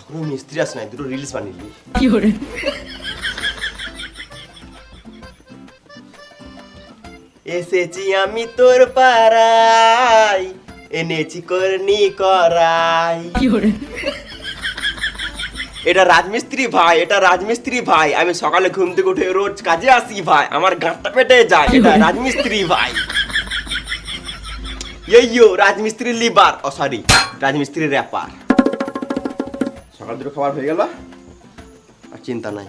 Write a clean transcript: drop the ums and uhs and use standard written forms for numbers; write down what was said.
কোনো মিস্ত্রি আছে না, দুটো রিলস বানিলি। এসেছি আমি তোর পাড়ায়, এনেছি করনি করাই। এটা রাজমিস্ত্রি ভাই, এটা রাজমিস্ত্রি ভাই। আমি সকালে ঘুম থেকে উঠে রোজ কাজে আসি ভাই, আমার গাঁটটা পেটে যায়। এটা রাজমিস্ত্রি ভাই। ইয়ো রাজমিস্ত্রি লিবার, ও সরি রাজমিস্ত্রি র্যাপার। সকাল দুটো খাবার হয়ে গেল, আর চিন্তা নাই।